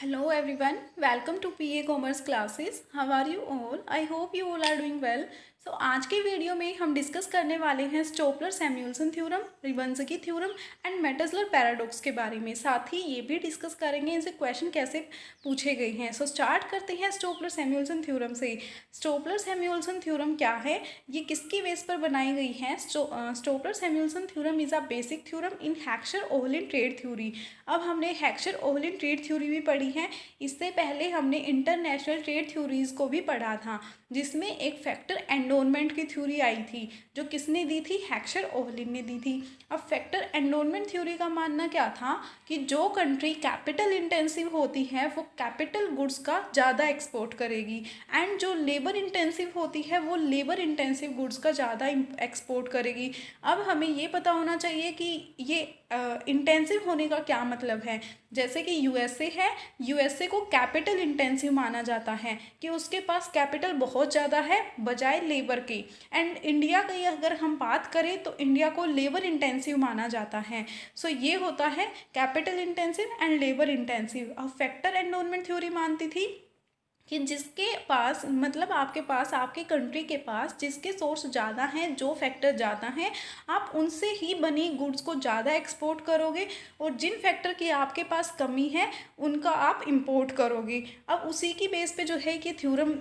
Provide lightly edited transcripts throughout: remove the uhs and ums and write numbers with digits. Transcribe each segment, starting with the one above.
Hello everyone, welcome to PA Commerce classes. How are you all? I hope you all are doing well. So आज के video में हम discuss करने वाले हैं Stolper Samuelson theorem, Rybczynski theorem and Metzler paradox के बारे में। साथ ही ये भी डिस्कस करेंगे इनसे क्वेश्चन कैसे पूछे गए हैं। सो स्टार्ट करते हैं स्टोपलर सैमुअल्सन थ्योरम से। स्टोपलर सैमुअल्सन थ्योरम क्या है, ये किसकी बेस पर बनाई गई है? Stolper Samuelson theorem is a basic theorem in Heckscher Ohlin trade theory. अब हमने हेक्सचर-ओहलिन ट्रेड थ्योरी भी पढ़ी है। इससे पहले हमने इंटरनेशनल ट्रेड थ्योरीज को भी पढ़ा था, जिसमें एक फैक्टर एंडोनमेंट की थ्योरी आई थी, जो किसने दी थी? हेक्सचर-ओहलिन ने दी थी। अब फैक्टर एंडोनमेंट थ्योरी का मानना क्या था कि जो कंट्री कैपिटल इंटेंसिव होती है वो कैपिटल गुड्स का ज़्यादा एक्सपोर्ट करेगी, एंड जो लेबर इंटेंसिव होती है वो लेबर इंटेंसिव गुड्स का ज़्यादा एक्सपोर्ट करेगी। अब हमें ये पता होना चाहिए कि ये इंटेंसिव होने का क्या मतलब है। जैसे कि यूएसए है, यूएसए को कैपिटल इंटेंसिव माना जाता है कि उसके पास कैपिटल बहुत ज़्यादा है बजाय लेबर के। एंड इंडिया की अगर हम बात करें तो इंडिया को लेबर इंटेंसिव माना जाता है। सो ये होता है capital intensive and labour intensive. अब फैक्टर एंडोनमेंट थ्योरी मानती थी कि जिसके पास मतलब आपके पास, आपके कंट्री के पास जिसके सोर्स ज़्यादा हैं, जो फैक्टर ज़्यादा हैं, आप उनसे ही बनी गुड्स को ज़्यादा एक्सपोर्ट करोगे, और जिन फैक्टर की आपके पास कमी है उनका आप इंपोर्ट करोगे। अब उसी की बेस पे जो है कि थ्योरम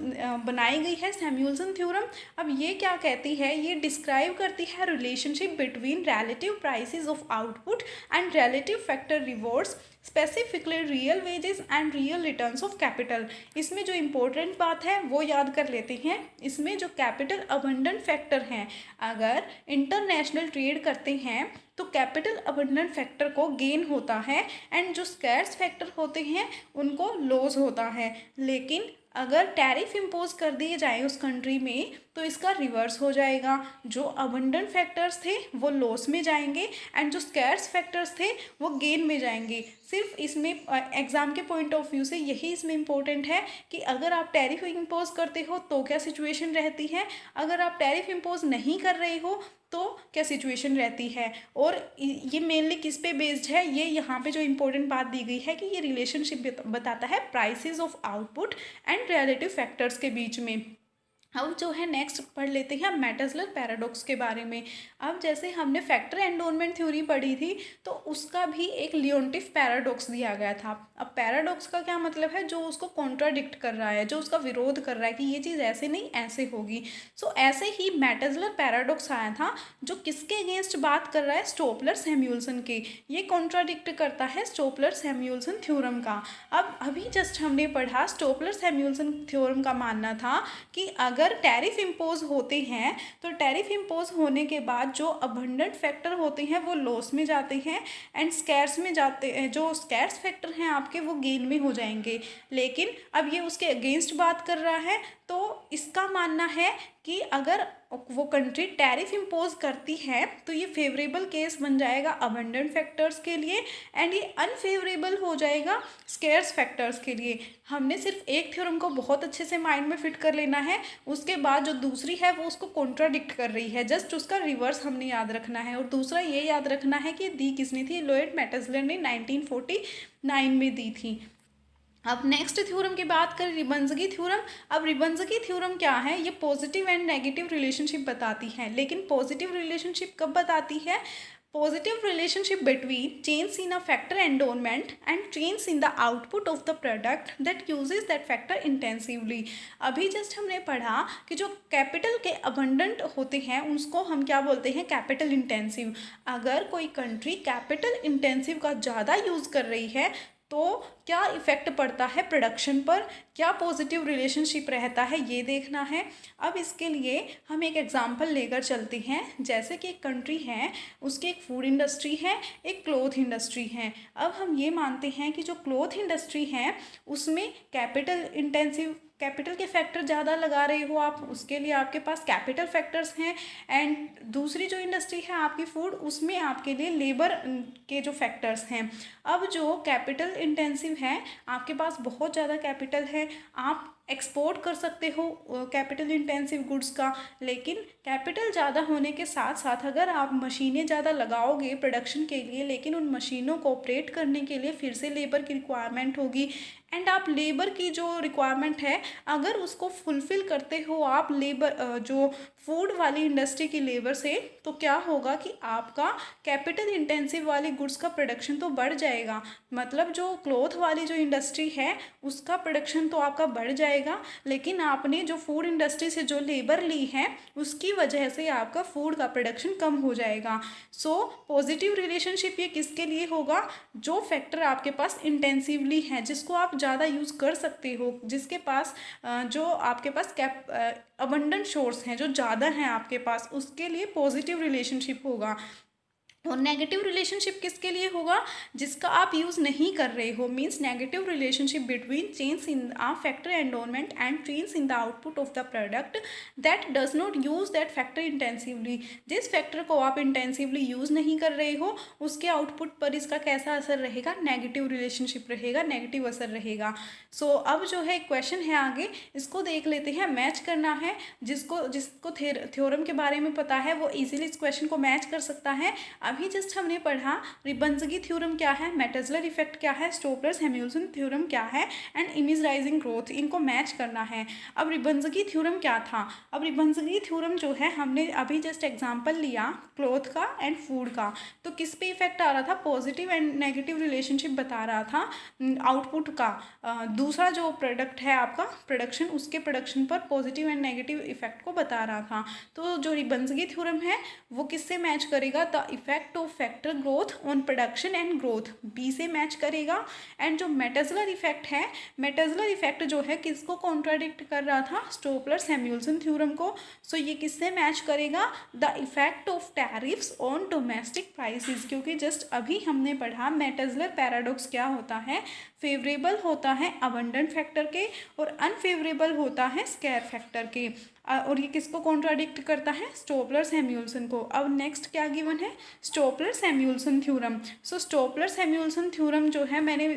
बनाई गई है, सैमुअल्सन थ्योरम। अब ये क्या कहती है? ये डिस्क्राइब करती है relationship between relative prices of output and relative factor rewards, specifically real wages and real returns of capital. इसमें जो इम्पोर्टेंट बात है वो याद कर लेते हैं। इसमें जो कैपिटल अबंडेंट फैक्टर हैं, अगर इंटरनेशनल ट्रेड करते हैं तो कैपिटल अबंडेंट फैक्टर को गेन होता है, एंड जो स्कैर्स फैक्टर होते हैं उनको लॉस होता है। लेकिन अगर टैरिफ इम्पोज कर दिए जाए उस कंट्री में तो इसका रिवर्स हो जाएगा। जो अबंडेंट फैक्टर्स थे वो लॉस में जाएंगे, एंड जो स्कैर्स फैक्टर्स थे वो गेन में जाएंगे। सिर्फ इसमें एग्ज़ाम के पॉइंट ऑफ व्यू से यही इसमें इम्पोर्टेंट है कि अगर आप टैरिफ इम्पोज करते हो तो क्या सिचुएशन रहती है, अगर आप टैरिफ इम्पोज नहीं कर रहे हो तो क्या सिचुएशन रहती है। और ये मेनली किस पे बेस्ड है, ये यहाँ पे जो इम्पोर्टेंट बात दी गई है कि ये रिलेशनशिप बताता है prices of output and relative factors के बीच में। अब जो है नेक्स्ट पढ़ लेते हैं मेटजलर पैराडॉक्स के बारे में। अब जैसे हमने फैक्टर एंडोनमेंट थ्योरी पढ़ी थी तो उसका भी एक लियोन्टिफ पैराडॉक्स दिया गया था। अब पैराडॉक्स का क्या मतलब है? जो उसको कॉन्ट्राडिक्ट कर रहा है, जो उसका विरोध कर रहा है कि ये चीज़ ऐसे नहीं ऐसे होगी। सो ऐसे ही मेटजलर पैराडॉक्स आया था जो किसके अगेंस्ट बात कर रहा है? स्टोपलर सैमुअल्सन के। ये कॉन्ट्राडिक्ट करता है स्टोपलर सैमुअल्सन थ्योरम का। अब अभी जस्ट हमने पढ़ा स्टोपलर सैमुअल्सन थ्योरम का मानना था कि अगर टैरिफ इम्पोज होते हैं तो टैरिफ इम्पोज होने के बाद जो अबंडेंट फैक्टर होते हैं वो लॉस में जाते हैं, एंड स्कैर्स में जाते हैं, जो स्कैर्स फैक्टर हैं आपके वो गेन में हो जाएंगे। लेकिन अब ये उसके अगेंस्ट बात कर रहा है, तो इसका मानना है कि अगर वो कंट्री टैरिफ इम्पोज करती है तो ये फेवरेबल केस बन जाएगा अबंडेंट फैक्टर्स के लिए, एंड ये अनफेवरेबल हो जाएगा स्केर्स फैक्टर्स के लिए। हमने सिर्फ एक थ्योरम को बहुत अच्छे से माइंड में फिट कर लेना है, उसके बाद जो दूसरी है वो उसको कॉन्ट्राडिक्ट कर रही है, जस्ट उसका रिवर्स हमने याद रखना है। और दूसरा ये याद रखना है कि दी किसने थी? लोएड मेटजलर ने 1949 में दी थी। अब नेक्स्ट थ्योरम की बात करें, रिबंसकी थ्योरम। अब रिबंसकी थ्योरम क्या है? ये पॉजिटिव एंड नेगेटिव रिलेशनशिप बताती है, लेकिन पॉजिटिव रिलेशनशिप कब बताती है? Positive relationship between change in a factor endowment and change in the output of the product that uses that factor intensively। अभी जस्ट हमने पढ़ा कि जो कैपिटल के अबंडेंट होते हैं उसको हम क्या बोलते हैं? Capital intensive. अगर कोई कंट्री कैपिटल इंटेंसिव का ज़्यादा यूज़ कर रही है तो क्या इफ़ेक्ट पड़ता है प्रोडक्शन पर, क्या पॉजिटिव रिलेशनशिप रहता है, ये देखना है। अब इसके लिए हम एक एग्जांपल लेकर चलते हैं। जैसे कि एक कंट्री है, उसकी एक फूड इंडस्ट्री है, एक क्लॉथ इंडस्ट्री है। अब हम ये मानते हैं कि जो क्लॉथ इंडस्ट्री है उसमें कैपिटल के फैक्टर ज़्यादा लगा रहे हो आप, उसके लिए आपके पास कैपिटल फैक्टर्स हैं। एंड दूसरी जो इंडस्ट्री है आपकी फूड, उसमें आपके लिए लेबर के जो फैक्टर्स हैं। अब जो कैपिटल इंटेंसिव है, आपके पास बहुत ज़्यादा कैपिटल है, आप एक्सपोर्ट कर सकते हो कैपिटल इंटेंसिव गुड्स का, लेकिन कैपिटल ज़्यादा होने के साथ साथ अगर आप मशीनें ज़्यादा लगाओगे प्रोडक्शन के लिए, लेकिन उन मशीनों को ऑपरेट करने के लिए फिर से लेबर की रिक्वायरमेंट होगी, एंड आप लेबर की जो रिक्वायरमेंट है अगर उसको फुलफ़िल करते हो आप लेबर जो फूड वाली इंडस्ट्री की लेबर से, तो क्या होगा कि आपका कैपिटल इंटेंसिव वाली गुड्स का प्रोडक्शन तो बढ़ जाएगा। मतलब जो क्लॉथ वाली जो इंडस्ट्री है उसका प्रोडक्शन तो आपका बढ़ जाएगा, लेकिन आपने जो फूड इंडस्ट्री से जो लेबर ली है उसकी वजह से आपका फूड का प्रोडक्शन कम हो जाएगा। सो पॉजिटिव रिलेशनशिप ये किसके लिए होगा, जो फैक्टर आपके पास इंटेंसिवली है, जिसको आप ज़्यादा यूज़ कर सकते हो, जिसके पास जो आपके पास अबंडेंट सोर्स हैं जो ज़्यादा हैं आपके पास, उसके लिए पॉजिटिव रिलेशनशिप होगा। और नेगेटिव रिलेशनशिप किसके लिए होगा, जिसका आप यूज़ नहीं कर रहे हो। Means negative relationship between change in a factor environment and change in the output of the product that does not use that factor intensively. जिस फैक्टर को आप इंटेंसिवली यूज़ नहीं कर रहे हो उसके आउटपुट पर इसका कैसा असर रहेगा, नेगेटिव रिलेशनशिप रहेगा, नेगेटिव असर रहेगा। सो अब जो है क्वेश्चन है आगे, इसको देख लेते हैं। मैच करना है, जिसको जिसको थ्योरम के बारे में पता है वो इजीली इस क्वेश्चन को मैच कर सकता है। अभी जस्ट हमने पढ़ा रिबंजगी थ्योरम क्या है, मेटेजलर इफेक्ट क्या है, स्टोपलर-सैमुएल्सन थ्योरम क्या है एंड इमेज राइजिंग ग्रोथ, इनको मैच करना है। अब रिबंजगी थ्योरम क्या था, अब रिबंजगी थ्योरम जो है हमने अभी जस्ट एग्जांपल लिया क्लॉथ का एंड फूड का, तो किस पे इफेक्ट आ रहा था, पॉजिटिव एंड नेगेटिव रिलेशनशिप बता रहा था आउटपुट का। दूसरा जो प्रोडक्ट है आपका प्रोडक्शन, उसके प्रोडक्शन पर पॉजिटिव एंड नेगेटिव इफेक्ट को बता रहा था। तो जो रिबंजगी थ्योरम है वो किससे मैच करेगा, the effect of factor growth on production and growth, B से मैच करेगा। एंड जो मेटेजलर इफेक्ट है, मेटेजलर इफेक्ट जो है किसको कॉन्ट्राडिक्ट कर रहा था, स्टोपलर-सैमुएल्सन थ्योरम को। सो ये किससे मैच करेगा, the effect of tariffs on domestic prices, क्योंकि जस्ट अभी हमने पढ़ा मेटेजलर पैराडॉक्स क्या होता है, फेवरेबल होता है अबंडेंट फैक्टर के और अनफेवरेबल होता है स्कैर फैक्टर के। और ये किसको कॉन्ट्राडिक्ट करता है, स्टोपलर-सैमुएल्सन को। अब नेक्स्ट क्या गिवन है, स्टोपलर-सैमुएल्सन थ्योरम। सो स्टोपलर-सैमुएल्सन थ्योरम जो है मैंने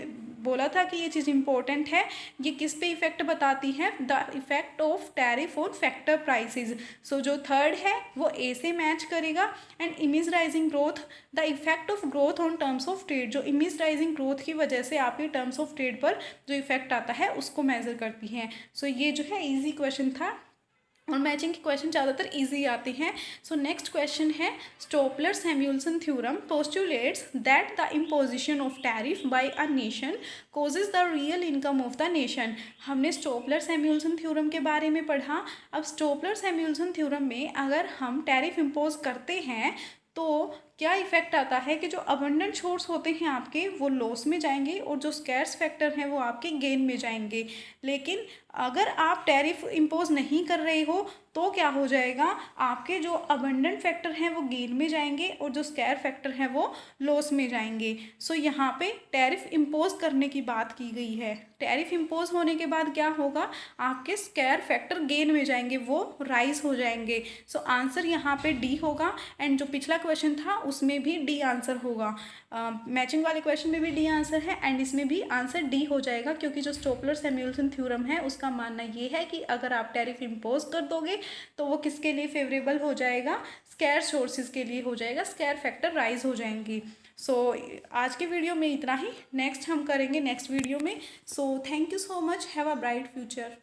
बोला था कि ये चीज़ इंपॉर्टेंट है, ये किस पे इफेक्ट बताती है, the effect of tariff on factor prices. So जो थर्ड है वो ए से मैच करेगा। And immiserizing growth, the effect of growth on terms of trade, जो इमेज राइजिंग ग्रोथ की वजह से आपके टर्म्स ऑफ ट्रेड पर जो इफेक्ट आता है उसको मेजर करती हैं। सो ये जो है इजी क्वेश्चन था और मैचिंग के क्वेश्चन ज़्यादातर इजी आते हैं। सो नेक्स्ट क्वेश्चन है, Stolper Samuelson theorem postulates that the imposition of tariff by a nation causes the real income of the nation. हमने स्टोपलर-सैमुएल्सन थ्योरम के बारे में पढ़ा। अब स्टोपलर-सैमुएल्सन थ्योरम में अगर हम टैरिफ इम्पोज करते हैं तो क्या इफेक्ट आता है कि जो अबंडेंट सोर्स होते हैं आपके वो लॉस में जाएंगे और जो स्कैर्स फैक्टर हैं वो आपके गेन में जाएंगे। लेकिन अगर आप टैरिफ इम्पोज नहीं कर रहे हो तो क्या हो जाएगा, आपके जो अबंडेंट फैक्टर हैं वो गेन में जाएंगे और जो स्कैर फैक्टर हैं वो लॉस में जाएंगे। सो यहाँ पे टैरिफ इम्पोज करने की बात की गई है। टैरिफ इम्पोज होने के बाद क्या होगा, आपके स्कैर फैक्टर गेन में जाएंगे, वो राइज हो जाएंगे। सो आंसर यहाँ पे डी होगा। एंड जो पिछला क्वेश्चन था उसमें भी डी आंसर होगा। मैचिंग वाले क्वेश्चन में भी डी आंसर है एंड इसमें भी आंसर डी हो जाएगा, क्योंकि जो स्टोपलर-सैमुएल्सन थ्योरम है उसका मानना ये है कि अगर आप टैरिफ इम्पोज कर दोगे तो वो किसके लिए फेवरेबल हो जाएगा, स्कैर सोर्सेज के लिए हो जाएगा, स्कैर फैक्टर राइज हो जाएंगी। सो आज के वीडियो में इतना ही, नेक्स्ट हम करेंगे नेक्स्ट वीडियो में। So thank you so much, have a bright future.